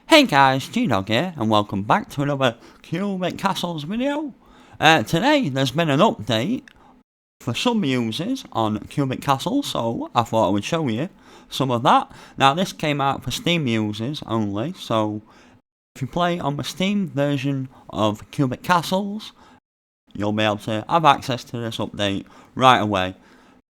Hey guys, G-Dog here, and welcome back to another Cubit Castles video. Today there's been an update for some users on Cubit Castles, so I thought I would show you some of that. Now this came out for Steam users only, so if you play on the Steam version of Cubit Castles, you'll be able to have access to this update right away.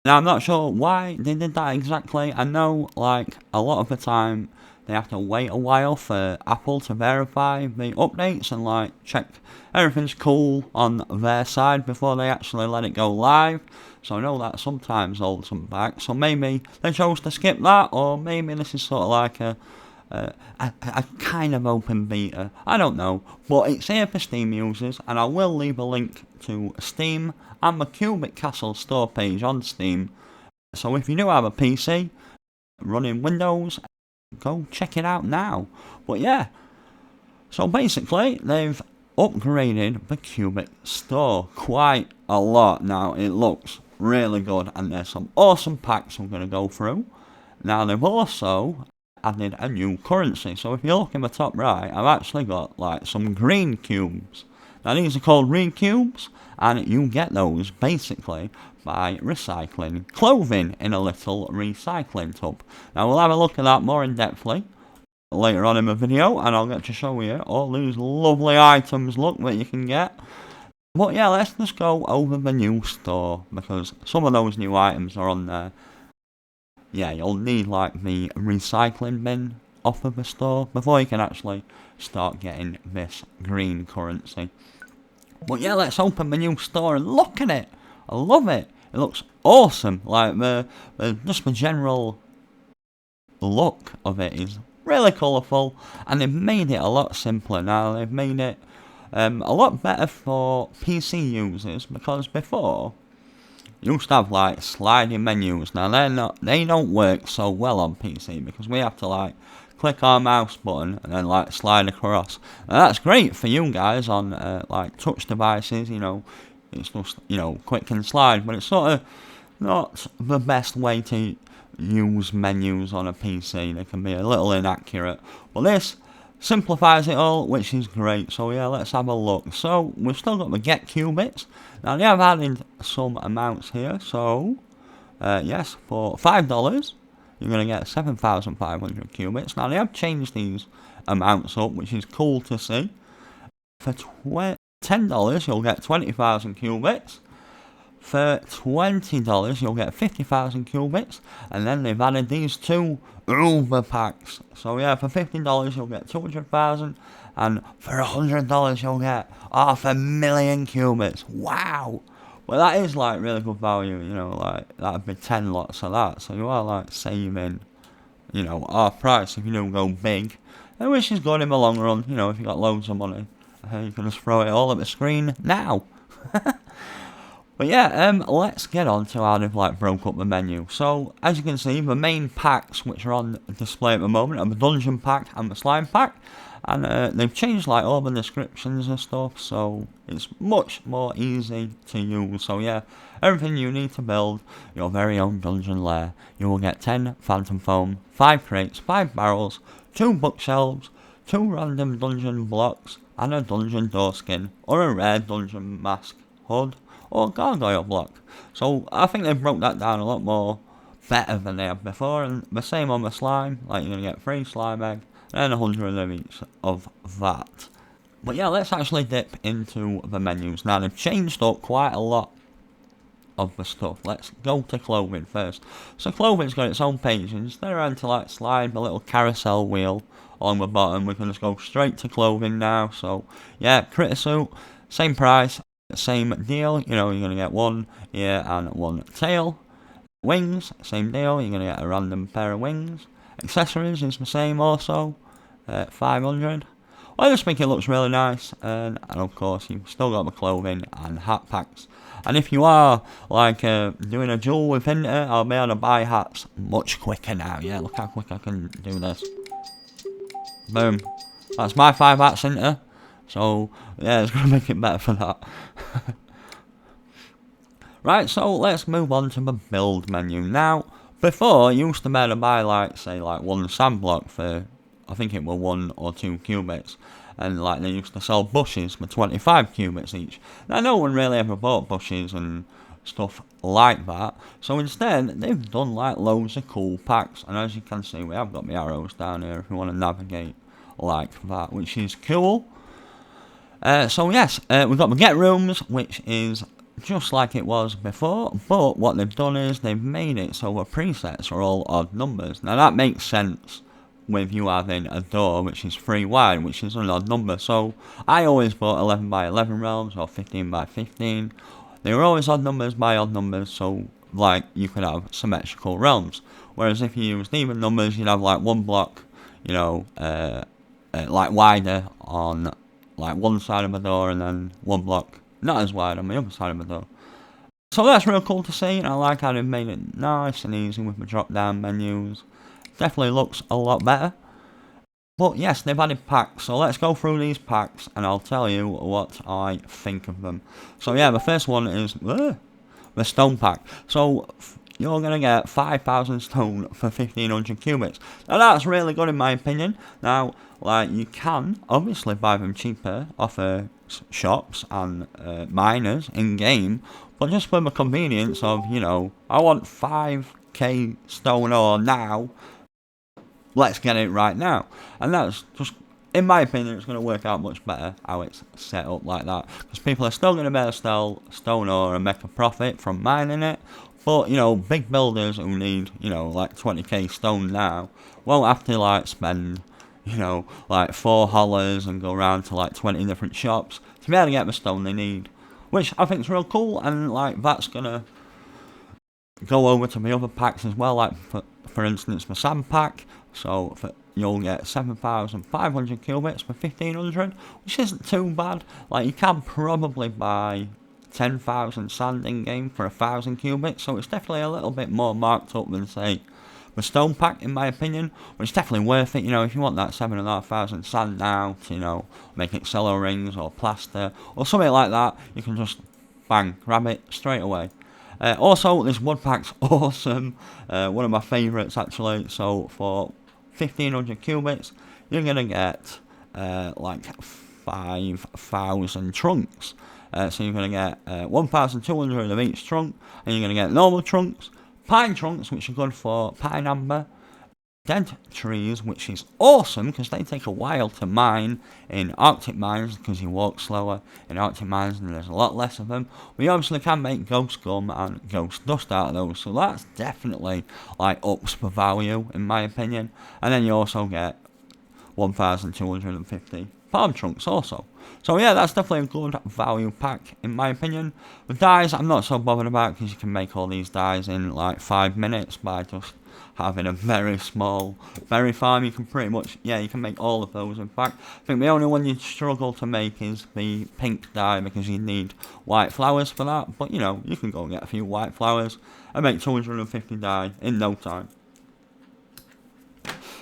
Now I'm not sure why they did that exactly. I know like a lot of the time they have to wait a while for Apple to verify the updates and like check everything's cool on their side before they actually let it go live. So I know that sometimes holds them back. So maybe they chose to skip that, or maybe this is sort of like a kind of open beta. I don't know, but it's here for Steam users, and I will leave a link to Steam and the Cubit Castle store page on Steam. So if you do have a PC running Windows, go check it out now. But yeah, so basically they've upgraded the Cubit store quite a lot now. It looks really good, and there's some awesome packs I'm going to go through. Now they've also added a new currency. So if you look in the top right, I've actually got like some green cubes. Now these are called Recubes, and you get those basically by recycling clothing in a little recycling tub. Now we'll have a look at that more in depthly later on in the video, and I'll get to show you all these lovely items look that you can get. But yeah, let's just go over the new store, because some of those new items are on there. Yeah, you'll need like the recycling bin off of the store before you can actually start getting this green currency. But yeah, let's open the new store and look at it. I love it. It looks awesome. Like just the general look of it is really colourful, and they've made it a lot simpler now. They've made it a lot better for PC users, because before you used to have like sliding menus. Now they don't work so well on PC, because we have to like click our mouse button and then like slide across. Now that's great for you guys on like touch devices, you know, it's just, you know, quick and slide, but it's sort of not the best way to use menus on a PC. They can be a little inaccurate, but this simplifies it all, which is great. So yeah, let's have a look. So we've still got the get qubits. Now they have added some amounts here. So yes, for $5 you're going to get 7,500 qubits. Now they have changed these amounts up, which is cool to see. For $10 you'll get 20,000 qubits. For $20 you'll get 50,000 qubits, and then they've added these two Uber packs. So yeah, for $15 you'll get 200,000, and for $100 you'll get 500,000 qubits. Wow! Well, that is like really good value, you know, like that'd be 10 lots of that. So you are like saving, you know, half price if you do go big, which is good in the long run. You know, if you got loads of money, you can just throw it all at the screen now. But yeah, let's get on to how they've like broke up the menu. So as you can see, the main packs which are on display at the moment are the dungeon pack and the slime pack, and they've changed like all the descriptions and stuff, so it's much more easy to use. So yeah, everything you need to build your very own dungeon lair. You will get 10 phantom foam, 5 crates, 5 barrels, 2 bookshelves, 2 random dungeon blocks, and a dungeon door skin, or a rare dungeon mask, hood, or gargoyle block. So I think they broke that down a lot more better than they have before, and the same on the slime, like you're going to get 3 slime egg and 100 of each of that. But yeah, let's actually dip into the menus. Now they've changed up quite a lot of the stuff. Let's go to clothing first. So clothing's got its own page, and instead of having to like slide the little carousel wheel on the bottom, we can just go straight to clothing now. So yeah, critter suit, same price, same deal, you know, you're going to get 1 ear and 1 tail. Wings, same deal, you're going to get a random pair of wings. Accessories is the same also, 500. Well, I just think it looks really nice, and of course you've still got the clothing and hat packs. And if you are like doing a duel with Hinter, I'll be able to buy hats much quicker now. Yeah, look how quick I can do this. Boom. That's my 5 hats, Hinter. So yeah, it's going to make it better for that. Right, so let's move on to the build menu. Now, before you used to be able to buy like, say, like 1 sand block for I think it were 1 or 2 cubits. And like they used to sell bushes for 25 cubits each. Now no one really ever bought bushes and stuff like that. So instead, they've done like loads of cool packs. And as you can see, we have got the arrows down here if you want to navigate like that, which is cool. So yes, we've got the get rooms, which is just like it was before, but what they've done is they've made it so the presets are all odd numbers. Now that makes sense with you having a door which is 3 wide, which is an odd number. So I always bought 11 by 11 realms or 15 by 15. They were always odd numbers by odd numbers, so like you could have symmetrical realms. Whereas if you used even numbers, you'd have like one block, you know, like wider on like one side of the door and then one block not as wide on the other side of the door. So that's real cool to see, and I like how they've made it nice and easy with the drop down menus. Definitely looks a lot better. But yes, they've added packs, so let's go through these packs and I'll tell you what I think of them. So yeah, the first one is the stone pack. So you're going to get 5,000 stone for 1,500 cubits. Now that's really good in my opinion. Now, like, you can obviously buy them cheaper off shops and miners in game, but just for the convenience of, you know, I want 5k stone ore now, let's get it right now. And that's just, in my opinion, it's going to work out much better how it's set up like that, because people are still going to be able to sell stone ore and make a profit from mining it. But, you know, big builders who need, you know, like 20k stone now won't have to, like, spend, you know, like 4 hollers and go around to, like, 20 different shops to be able to get the stone they need. Which I think is real cool, and, like, that's going to go over to the other packs as well, like, for instance, the sand pack. So, you'll get 7,500 cubits for 1,500, which isn't too bad. Like, you can probably buy 10,000 sand in game for 1,000 cubits, so it's definitely a little bit more marked up than, say, the stone pack, in my opinion. But it's definitely worth it, you know, if you want that 7,500 sand now to, you know, make Excello rings or plaster or something like that, you can just bang, grab it straight away. Also, this wood pack's awesome, one of my favourites actually. So for 1,500 cubits, you're going to get like 5,000 trunks. So you're going to get 1,200 of each trunk, and you're going to get normal trunks, pine trunks, which are good for pine amber, dead trees, which is awesome because they take a while to mine in Arctic mines because you walk slower in Arctic mines and there's a lot less of them. We obviously can make ghost gum and ghost dust out of those, so that's definitely like ups the value in my opinion. And then you also get 1,250 palm trunks also. So yeah, that's definitely a good value pack in my opinion. The dyes I'm not so bothered about because you can make all these dyes in like 5 minutes by just having a very small berry farm. You can pretty much, yeah, you can make all of those. In fact, I think the only one you'd struggle to make is the pink dye because you need white flowers for that. But you know, you can go and get a few white flowers and make 250 dye in no time.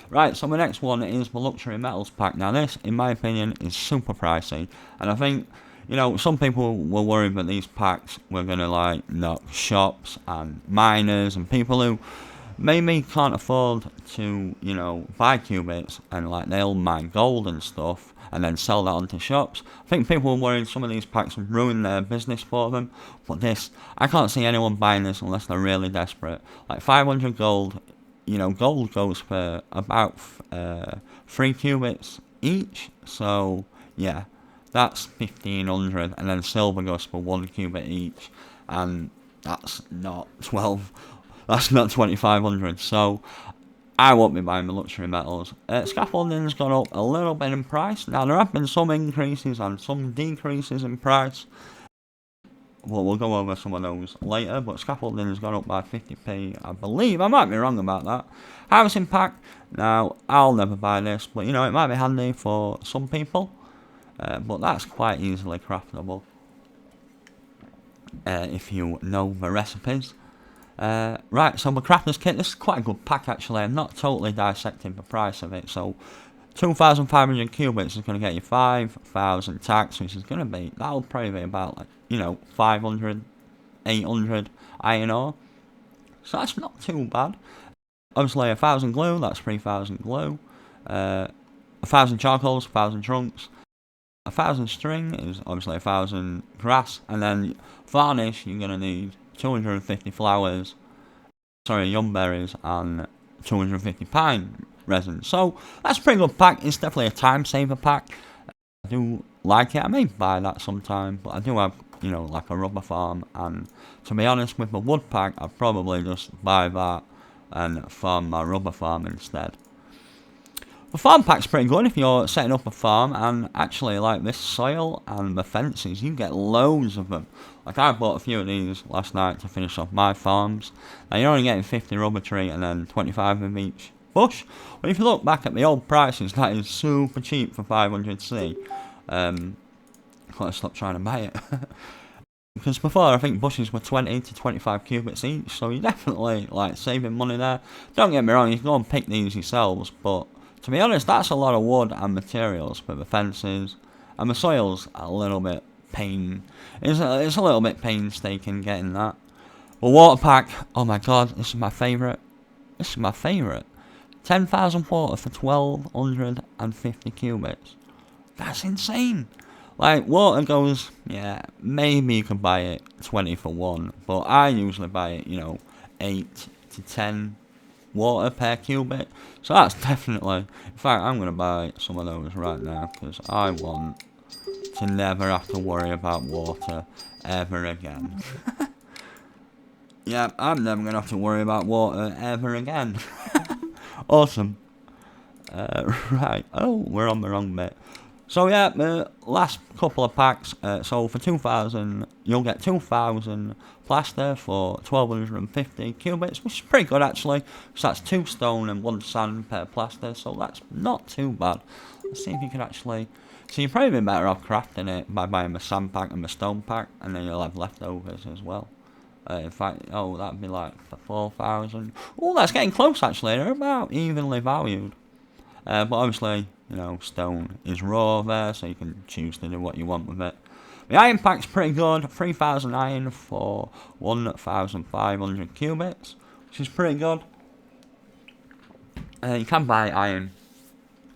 Right, so the next one is the luxury metals pack. Now this, in my opinion, is super pricey, and I think, you know, some people were worried that these packs were going to like knock shops and miners and people who maybe can't afford to, you know, buy qubits and like they'll mine gold and stuff and then sell that onto shops. I think people were worried some of these packs would ruin their business for them, but this, I can't see anyone buying this unless they're really desperate. Like 500 gold, you know, gold goes for about 3 qubits each, so yeah, that's 1,500, and then silver goes for 1 qubit each, and that's not 2,500, so I won't be buying the luxury metals. Scaffolding's gone up a little bit in price. Now there have been some increases and some decreases in price. Well, we'll go over some of those later, but scaffolding has gone up by 50p, I believe. I might be wrong about that. Housing pack, now, I'll never buy this, but, you know, it might be handy for some people. But that's quite easily craftable if you know the recipes. Right, so the crafter's kit, this is quite a good pack, actually. I'm not totally dissecting the price of it, so 2,500 cubits is going to get you 5,000 tacks, which is going to be, that'll probably be about, like, you know, 500, 800 iron ore. So that's not too bad. Obviously, 1,000 glue, that's 3,000 glue. 1,000 charcoals, 1,000 trunks, 1,000 string is obviously 1,000 grass, and then varnish you're gonna need 250 flowers, sorry, young berries, and 250 pine resin. So that's a pretty good pack. It's definitely a time saver pack. I do like it. I may buy that sometime, but I do have, you know, like a rubber farm, and to be honest, with my wood pack, I'd probably just buy that and farm my rubber farm instead. The farm pack's pretty good if you're setting up a farm, and actually, like this soil and the fences, you get loads of them. Like I bought a few of these last night to finish off my farms. Now you're only getting 50 rubber tree and then 25 of each bush. But if you look back at the old prices, that is super cheap for 500C. I've got to stop trying to buy it. Because before, I think bushes were 20 to 25 cubits each, so you're definitely like saving money there. Don't get me wrong, you can go and pick these yourselves, but to be honest, that's a lot of wood and materials for the fences, and the soil's a little bit it's a little bit painstaking getting that. The water pack, oh my god, this is my favourite. 10,000 water for 1,250 cubits. That's insane. Like, water goes, yeah, maybe you can buy it 20 for 1, but I usually buy it, you know, 8 to 10 water per cubit. So that's definitely, in fact, I'm going to buy some of those right now, because I want to never have to worry about water ever again. Yeah, I'm never going to have to worry about water ever again. Awesome. Right, oh, we're on the wrong bit. So yeah, the last couple of packs, so for 2,000, you'll get 2,000 plaster for 1,250 cubits, which is pretty good actually, because that's 2 stone and 1 sand per plaster, so that's not too bad. Let's see if you can actually, so you'd probably be better off crafting it by buying the sand pack and the stone pack, and then you'll have leftovers as well. In fact, oh, that'd be like for 4,000. Oh, that's getting close actually, they're about evenly valued. But obviously, you know, stone is raw there, so you can choose to do what you want with it. The iron pack's pretty good, 3,000 iron for 1,500 cubits, which is pretty good. You can buy iron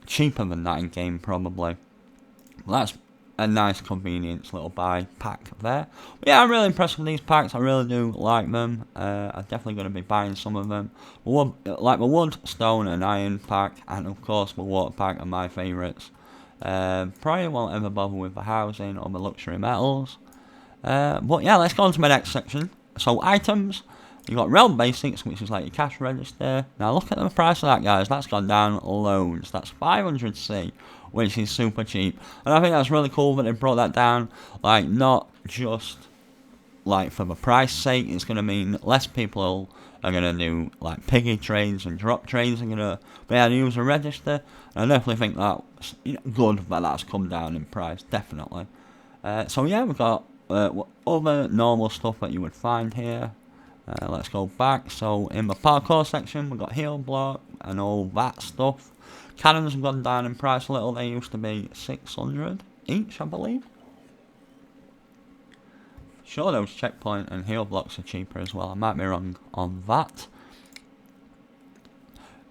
cheaper than that in game probably. Well, that's a nice convenience little buy pack there. But yeah, I'm really impressed with these packs. I really do like them. I'm definitely going to be buying some of them. Like the wood, stone and iron pack, and of course the water pack are my favourites. Probably won't ever bother with the housing or the luxury metals. But yeah, let's go on to my next section. So items. You've got Realm Basics, which is like your cash register. Now look at the price of that, guys. That's gone down loads. That's 500C, which is super cheap. And I think that's really cool that they brought that down. Like, not just like for the price sake. It's going to mean less people are going to do like piggy trades and drop trades. Are going to be able to use a register. And I definitely think that's, you know, good that that's come down in price. Definitely. So yeah, we've got other normal stuff that you would find here. Let's go back. So in the parkour section, we've got heal block and all that stuff. Cannons have gone down in price a little. They used to be 600 each, I believe. Sure, those checkpoint and heal blocks are cheaper as well. I might be wrong on that.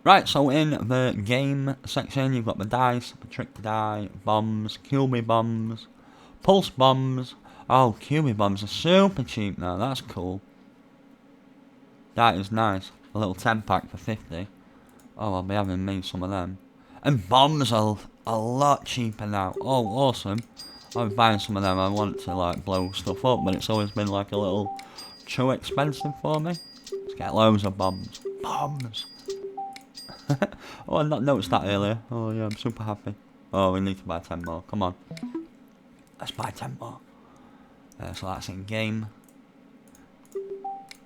Right, so in the game section, you've got the dice, the trick die, bombs, Cubit bombs, pulse bombs. Oh, Cubit bombs are super cheap now. That's cool. That is nice. A little 10 pack for 50. Oh, I'll be having me some of them. And bombs are a lot cheaper now. Oh, awesome. I'm buying some of them. I want to like blow stuff up, but it's always been like a little too expensive for me. Let's get loads of bombs. Bombs! Oh, I not noticed that earlier. Oh yeah, I'm super happy. Oh, we need to buy 10 more. Come on. Let's buy 10 more. So that's in game.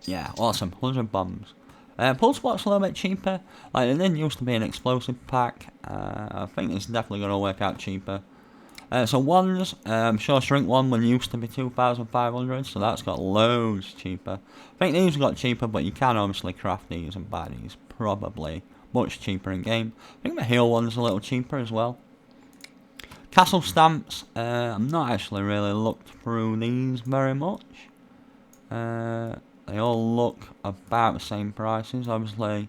Yeah, awesome. 100 bombs. Pulse block's a little bit cheaper. Like, it didn't used to be an explosive pack. I think it's definitely going to work out cheaper. So ones, I'm sure shrink one used to be 2,500, so that's got loads cheaper. I think these got cheaper, but you can obviously craft these and buy these probably much cheaper in game. I think the heal one's a little cheaper as well. Castle stamps, I'm not actually really looked through these very much. They all look about the same prices. Obviously,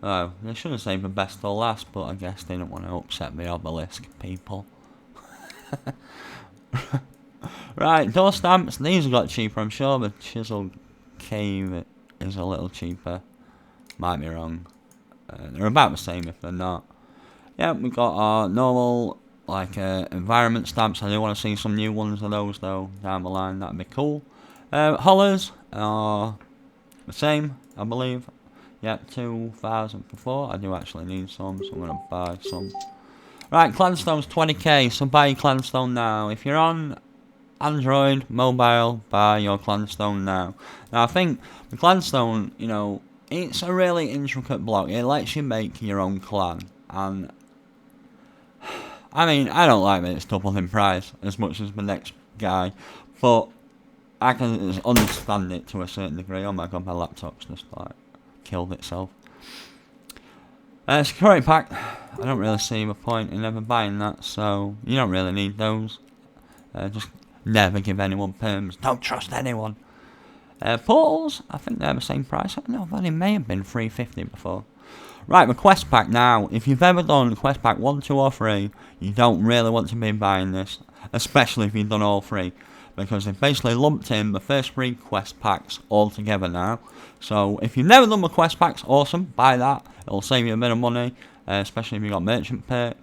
Oh, they should have saved the best till last, but I guess they didn't want to upset the obelisk people. Right, door stamps. These have got cheaper. I'm sure the chisel cave is a little cheaper. Might be wrong. They're about the same if they're not. Yeah, we got our normal, like, environment stamps. I do want to see some new ones of those, though, down the line. That'd be cool. Hollers are the same, I believe. Yeah, 2,000 for 4. I do actually need some, so I'm going to buy some. Right, Clanstone's 20k, so buy your Clanstone now. If you're on Android, mobile, buy your Clanstone now. Now, I think the Clanstone, you know, it's a really intricate block. It lets you make your own clan. And, I mean, I don't like that it's doubled in price as much as the next guy. But I can understand it to a certain degree. Oh my god, my laptop's just, like, killed itself. Security pack. I don't really see the point in ever buying that. So, you don't really need those. Just never give anyone perms. Don't trust anyone. Portals, I think they're the same price. I don't know, but it may have been $3.50 before. Right, the quest pack now. If you've ever done quest pack 1, 2 or 3, you don't really want to be buying this. Especially if you've done all 3. Because they've basically lumped in the first 3 quest packs all together now. So if you've never done the quest packs, awesome, buy that. It'll save you a bit of money. Especially if you've got merchant perk.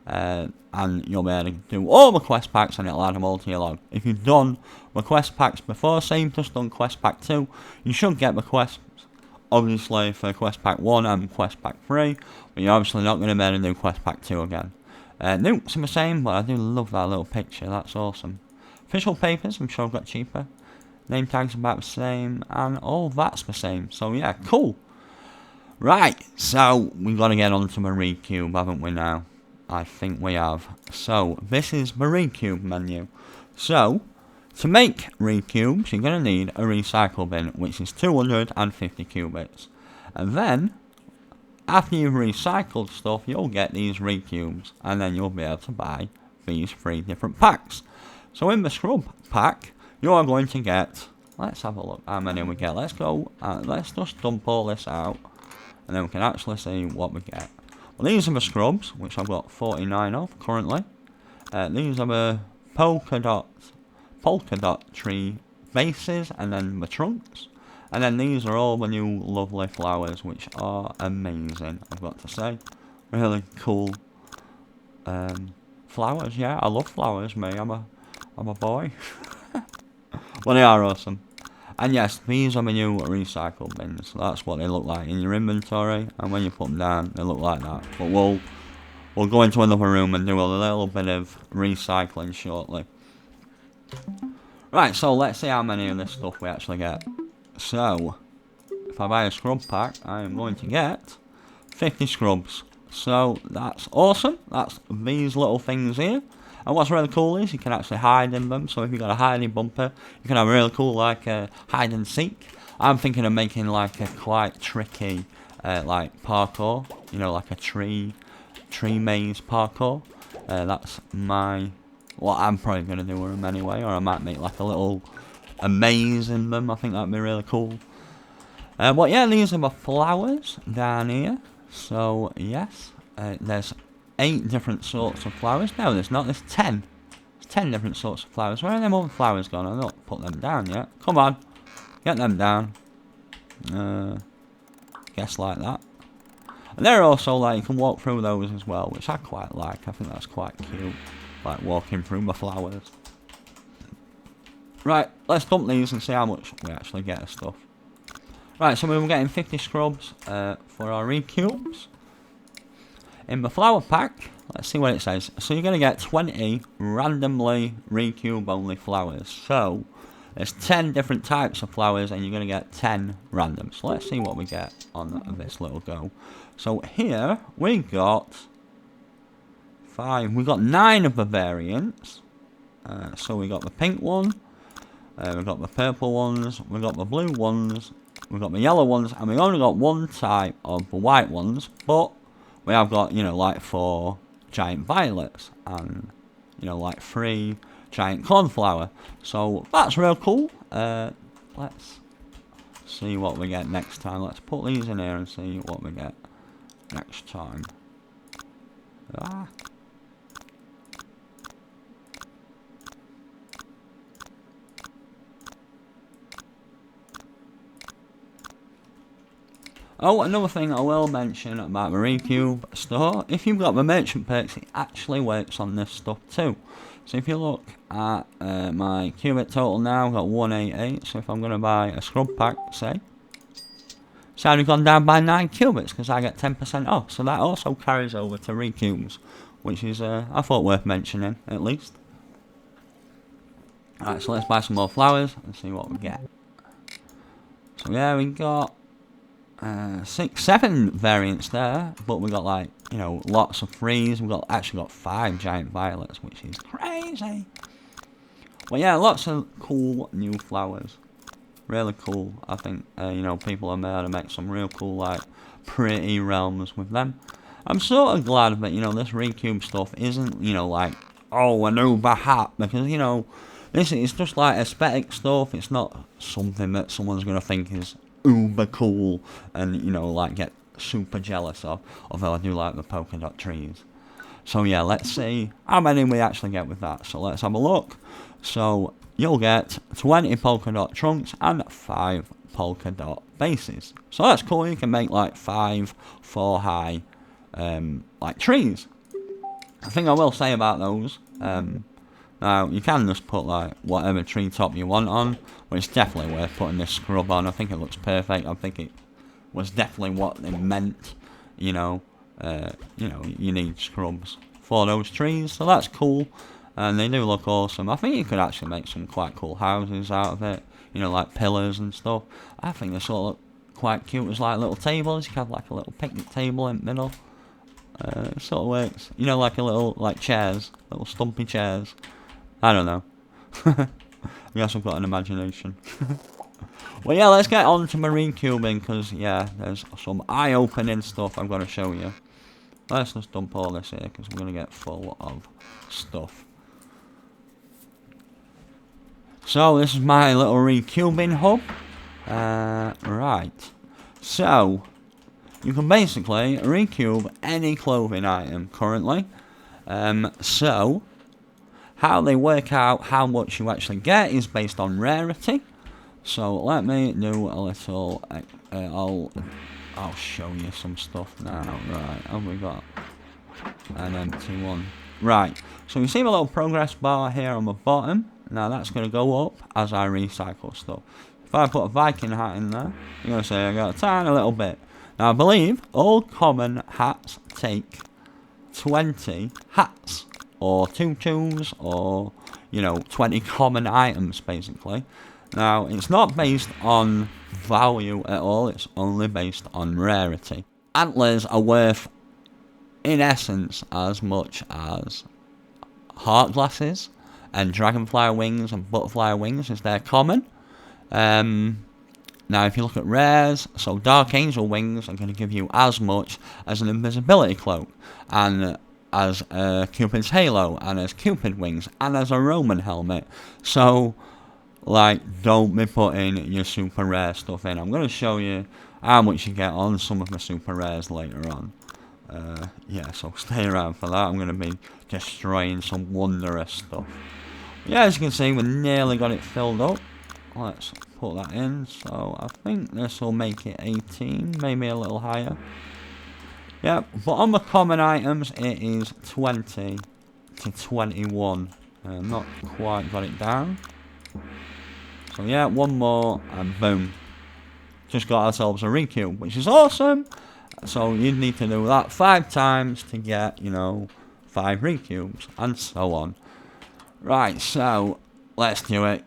And you'll be able to do all the quest packs and it'll add them all to your log. If you've done the quest packs before, say you've just done quest pack 2, you should get the quests, obviously, for quest pack 1 and quest pack 3, but you're obviously not going to be able to do quest pack 2 again. Nukes are the same, but I do love that little picture, that's awesome. Official papers, I'm sure I've got cheaper. Name tags about the same, and all that's the same, so yeah, cool. Right, so we've got to get onto the Recube, haven't we now? I think we have. So, this is the Recube menu. So, to make Recubes, you're going to need a recycle bin, which is 250 Cubits. And then, after you've recycled stuff, you'll get these Recubes. And then you'll be able to buy these 3 different packs. So, in the Scrub pack, you are going to get... Let's have a look how many we get. Let's go... let's just dump all this out. And then we can actually see what we get. Well, these are the scrubs, which I've got 49 of currently. These are the polka dot tree bases, and then the trunks. And then these are all the new lovely flowers, which are amazing, I've got to say. Really cool flowers, yeah, I love flowers, me, I'm a boy. Well, they are awesome. And yes, these are my new recycle bins. That's what they look like in your inventory. And when you put them down, they look like that. But we'll go into another room and do a little bit of recycling shortly. Right, so let's see how many of this stuff we actually get. So, if I buy a scrub pack, I am going to get 50 scrubs. So, that's awesome. That's these little things here. And what's really cool is you can actually hide in them. So if you've got a hiding bumper, you can have a really cool like hide and seek. I'm thinking of making like a quite tricky like parkour. You know, like a tree maze parkour. That's what I'm probably going to do with them anyway. Or I might make like a maze in them. I think that'd be really cool. But yeah, these are the flowers down here. So yes, there's 8 different sorts of flowers. No, there's not. There's 10. There's 10 different sorts of flowers. Where are them other flowers gone? I've not put them down yet. Come on. Get them down. Guess like that. And they're also like, you can walk through those as well, which I quite like. I think that's quite cute. Like walking through the flowers. Right, let's dump these and see how much we actually get of stuff. Right, so we were getting 50 scrubs for our Recubes. In the flower pack, let's see what it says. So you're going to get 20 randomly Recube only flowers. So there's 10 different types of flowers and you're going to get 10 random. So let's see what we get on this little go. So here we got 5. We got 9 of the variants. So we got the pink one. We got the purple ones. We got the blue ones. We got the yellow ones. And we only got 1 type of the white ones. But we have got, you know, like 4 giant violets and, you know, like 3 giant cornflower. So that's real cool. Let's see what we get next time. Let's put these in here and see what we get. next time. Ah. Oh, another thing I will mention about the Recube store, if you've got the merchant perks, it actually works on this stuff too. So if you look at my Cubit total now, I've got 188, so if I'm going to buy a scrub pack, say, it's only gone down by 9 Cubits, because I get 10% off, so that also carries over to Recubes, which is, I thought, worth mentioning, at least. Alright, so let's buy some more flowers, and see what we get. So yeah, we got 6, 7 variants there, but we got like, you know, lots of frees. We actually got 5 giant violets, which is crazy. Well, yeah, lots of cool new flowers. Really cool. I think you know, people are made to make some real cool, like, pretty realms with them. I'm sort of glad that, you know, this Recube stuff isn't, you know, like, oh, an Uber hat, because, you know, this is just like aesthetic stuff. It's not something that someone's gonna think is uber cool and, you know, like, get super jealous of, although I do like the polka dot trees. So yeah, let's see how many we actually get with that. So let's have a look. So you'll get 20 polka dot trunks and 5 polka dot bases. So that's cool. You can make like 5 4 high like trees. I think I will say about those, now you can just put like whatever tree top you want on, but it's definitely worth putting this scrub on. I think it looks perfect. I think it was definitely what they meant. You know, you need scrubs for those trees, so that's cool, and they do look awesome. I think you could actually make some quite cool houses out of it. You know, like pillars and stuff. I think they sort of look quite cute as like little tables. You can have like a little picnic table in the middle. It sort of works. You know, like a little like chairs, little stumpy chairs. I don't know. I guess I've got an imagination. Well, yeah, let's get on to marine cubing, because, yeah, there's some eye-opening stuff I'm going to show you. Let's just dump all this here, because we're going to get full of stuff. So, this is my little recubing hub. Right. So, you can basically recube any clothing item currently. So, how they work out how much you actually get is based on rarity. So let me do a little, I'll show you some stuff now. Right, have we got an empty one? Right, so you see the little progress bar here on the bottom. Now that's going to go up as I recycle stuff. If I put a Viking hat in there, you're going to say I got a tiny little bit. Now I believe all common hats take 20 hats, or tutus, or, you know, 20 common items basically. Now, it's not based on value at all, it's only based on rarity. Antlers are worth, in essence, as much as heart glasses, and dragonfly wings and butterfly wings, as they're common. Now, if you look at rares, so Dark Angel wings are going to give you as much as an invisibility cloak, and as Cupid's halo, and as Cupid wings, and as a Roman helmet. So, like, don't be putting your super rare stuff in. I'm going to show you how much you get on some of the super rares later on. Yeah, so stay around for that. I'm going to be destroying some wondrous stuff. Yeah, as you can see, we nearly got it filled up. Let's put that in. So I think this will make it 18, maybe a little higher. Yeah, but on the common items, it is 20 to 21. Not quite got it down. So yeah, one more, and boom. Just got ourselves a recube, which is awesome. So you need to do that 5 times to get, you know, 5 recubes, and so on. Right, so let's do it.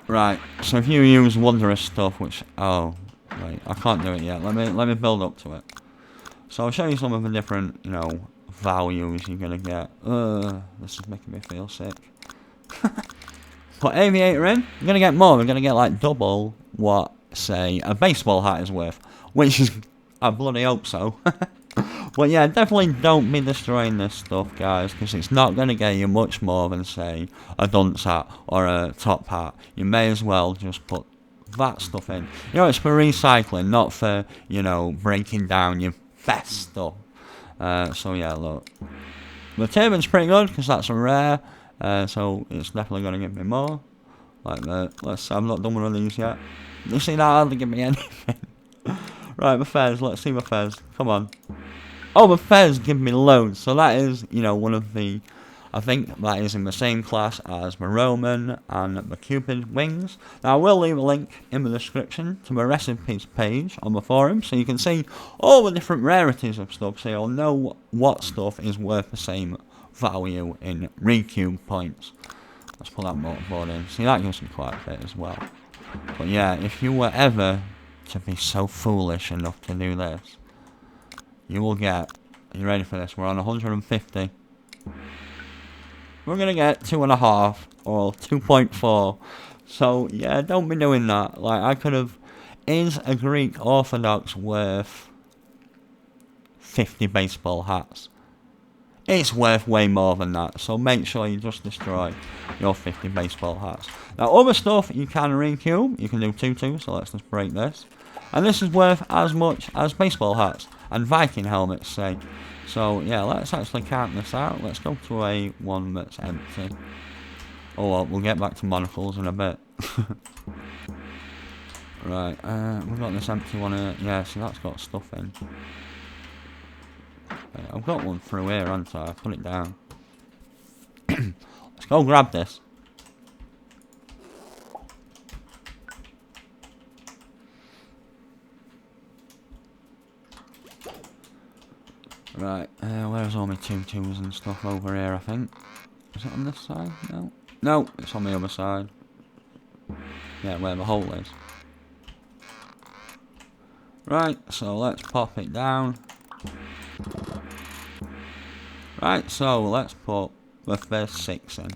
Right, so if you use wondrous stuff, which, oh, wait, I can't do it yet. Let me build up to it. So I'll show you some of the different, you know, values you're gonna get. This is making me feel sick. Put aviator in, you're gonna get more. You're gonna get like double what, say, a baseball hat is worth, which is, I bloody hope so. But yeah, definitely don't be destroying this stuff, guys, because it's not going to get you much more than, say, a dunce hat or a top hat. You may as well just put that stuff in. You know, it's for recycling, not for, you know, breaking down your best stuff. So yeah, look. The turban's pretty good, because that's a rare, so it's definitely going to give me more. Like that. I've not done one of these yet. You see that hardly give me anything. Right, my fez, let's see my fez. Come on. Oh, my fez give me loads, so that is, you know, one of the... I think that is in the same class as my Roman and my Cupid wings. Now I will leave a link in the description to my recipes page on my forum, so you can see all the different rarities of stuff, so you'll know what stuff is worth the same value in Recube points. Let's put that motorboard in. See, that gives me quite a bit as well. But yeah, if you were ever to be so foolish enough to do this, you will get... Are you ready for this? We're on 150. We're going to get 2.5 or 2.4. So, yeah, don't be doing that. Like, I could have... Is a Greek Orthodox worth 50 baseball hats? It's worth way more than that. So, make sure you just destroy your 50 baseball hats. Now, other stuff you can recube. You can do 2-2, so let's just break this. And this is worth as much as baseball hats. And Viking helmets, say. So, yeah, let's actually count this out. Let's go to a one that's empty. Oh, well, we'll get back to monocles in a bit. Right, we've got this empty one here. Yeah, so that's got stuff in. I've got one through here, haven't I? Put it down. Let's go grab this. Right, where's all my 2-2s and stuff over here, I think? Is it on this side? No. No, it's on the other side. Yeah, where the hole is. Right, so let's pop it down. Right, so let's put the first 6 in.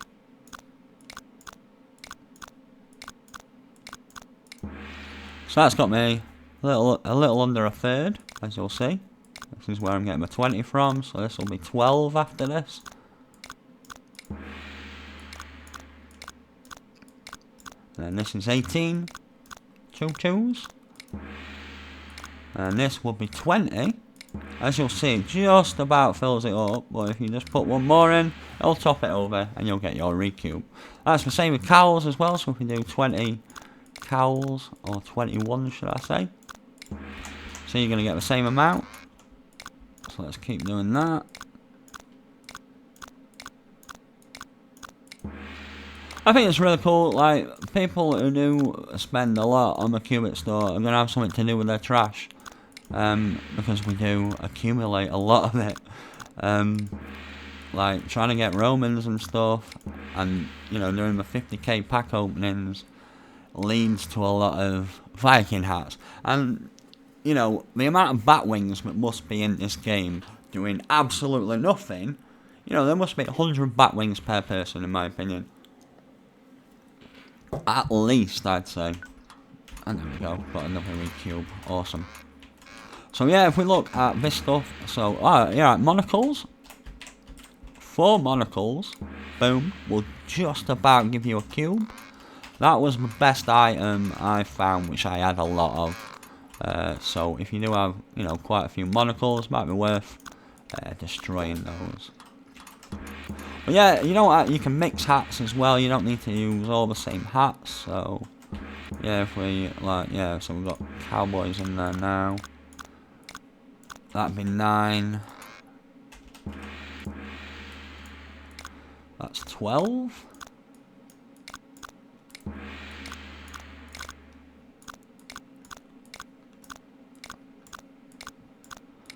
So that's got me a little under a third, as you'll see. This is where I'm getting my 20 from, so this will be 12 after this. And this is 18. 2-2s. And this will be 20. As you'll see, it just about fills it up, but if you just put one more in, it'll top it over and you'll get your Recube. That's the same with cowls as well, so if we do 20 cowls, or 21 should I say. So you're going to get the same amount. So let's keep doing that. I think it's really cool, like, people who do spend a lot on the Cubit store are going to have something to do with their trash. Because we do accumulate a lot of it. Like, trying to get Romans and stuff, and, you know, doing the 50k pack openings leads to a lot of Viking hats. And, you know, the amount of bat wings that must be in this game doing absolutely nothing, you know, there must be 100 bat wings per person, in my opinion. At least, I'd say. And there we go, got another Recube. Awesome. So yeah, if we look at this stuff, so, yeah, monocles. 4 monocles, boom, will just about give you a cube. That was the best item I found, which I had a lot of. So if you do have, you know, quite a few monocles, might be worth destroying those. But yeah, you know what, you can mix hats as well, you don't need to use all the same hats, so... Yeah, if we, like, yeah, so we've got cowboys in there now. That'd be 9. That's 12.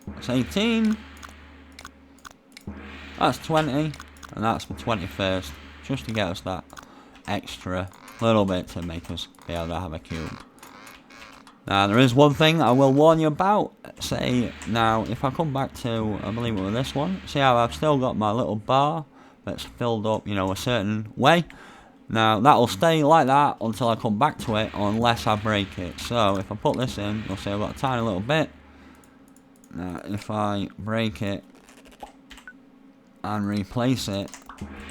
That's 18. That's 20. And that's the 21st. Just to get us that extra little bit to make us be able to have a cube. Now, there is one thing I will warn you about. Say, now, if I come back to, I believe it was this one. See how I've still got my little bar that's filled up, you know, a certain way. Now, that'll stay like that until I come back to it, unless I break it. So, if I put this in, you'll see I've got a tiny little bit. Now, if I break it and replace it,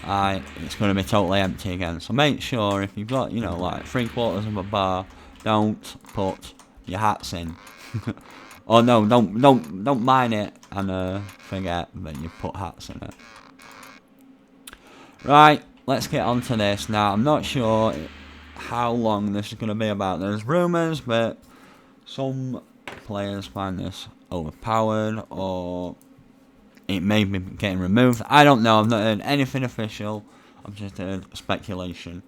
it's going to be totally empty again. So make sure if you've got, you know, like 3/4 of a bar don't put your hats in. Oh no, don't mine it and forget that you put hats in it. Right, let's get on to this now. I'm not sure how long this is going to be about. There's rumours that some players find this overpowered, or it may be getting removed. I don't know, I've not heard anything official. I've just heard speculation.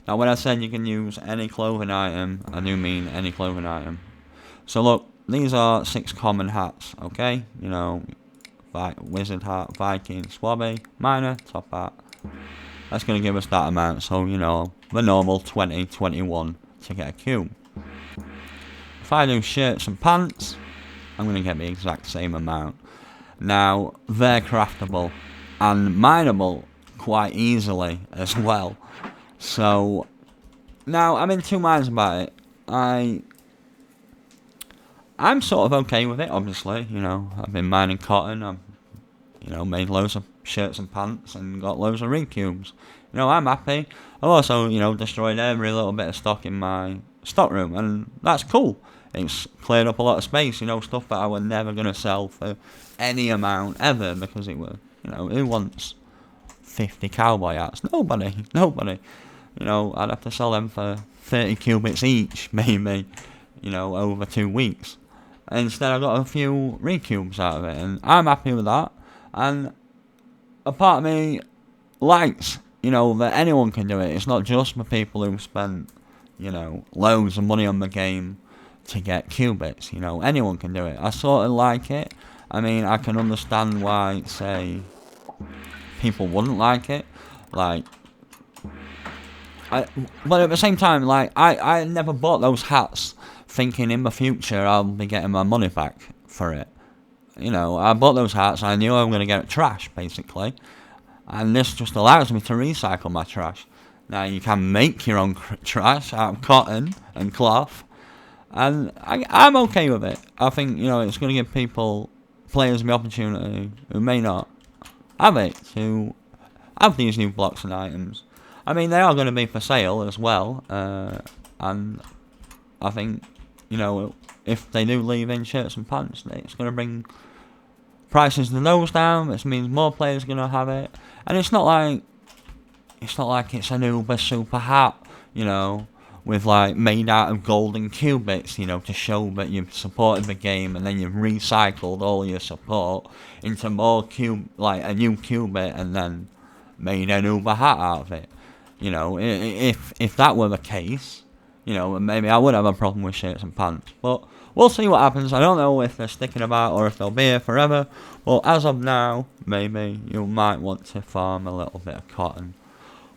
Now when I said you can use any clothing item, I do mean any clothing item. So look, these are 6 common hats, okay? You know, wizard hat, Viking, swabby, miner, top hat. That's going to give us that amount, so you know, the normal 20, 21 to get a cube. If I do shirts and pants, I'm going to get the exact same amount. Now, they're craftable and mineable quite easily as well. So, now I'm in 2 minds about it. I'm sort of okay with it, obviously. You know, I've been mining cotton. I've, you know, made loads of shirts and pants and got loads of Recubes. You know, I'm happy. I've also, you know, destroyed every little bit of stock in my stock room, and that's cool. It's cleared up a lot of space, you know, stuff that I was never going to sell for any amount ever, because it was, you know, who wants 50 cowboy hats? Nobody. You know, I'd have to sell them for 30 cubits each, maybe, you know, over 2 weeks. And instead I got a few Recubes out of it, and I'm happy with that. And a part of me likes, you know, that anyone can do it. It's not just for people who spent, you know, loads of money on the game to get Cubits. You know, anyone can do it. I sort of like it. I mean, I can understand why, say, people wouldn't like it. Like, but at the same time, like, I never bought those hats thinking in the future I'll be getting my money back for it. You know, I bought those hats, I knew I was going to get trash, basically. And this just allows me to recycle my trash. Now, you can make your own trash out of cotton and cloth. And I'm okay with it. I think, you know, it's going to give players the opportunity who may not have it, to have these new blocks and items. I mean, they are going to be for sale as well. And I think, you know, if they do leave in shirts and pants, it's going to bring prices of those down, which means more players are going to have it. And it's not like it's an uber super hat, you know, with like made out of golden Cubits, you know, to show that you've supported the game, and then you've recycled all your support into more like a new Cubit, and then made an uber hat out of it. You know, if that were the case, you know, maybe I would have a problem with shirts and pants. But we'll see what happens. I don't know if they're sticking about or if they'll be here forever. Well, as of now, maybe you might want to farm a little bit of cotton.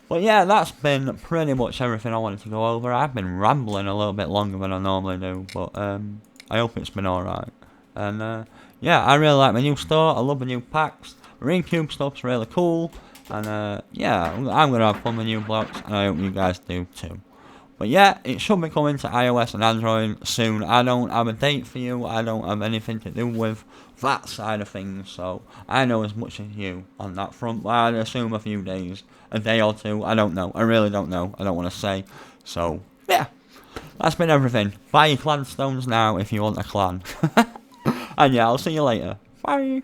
But yeah, that's been pretty much everything I wanted to go over. I've been rambling a little bit longer than I normally do, but I hope it's been alright. And yeah, I really like my new store. I love the new packs. Recube stuff's really cool. And yeah, I'm going to have fun with new blocks, and I hope you guys do too. But yeah, it should be coming to iOS and Android soon. I don't have a date for you. I don't have anything to do with that side of things. So I know as much as you on that front. But I'd assume a few days, a day or two. I don't know. I really don't know. I don't want to say. So yeah, that's been everything. Buy your clan stones now if you want a clan. And yeah, I'll see you later. Bye.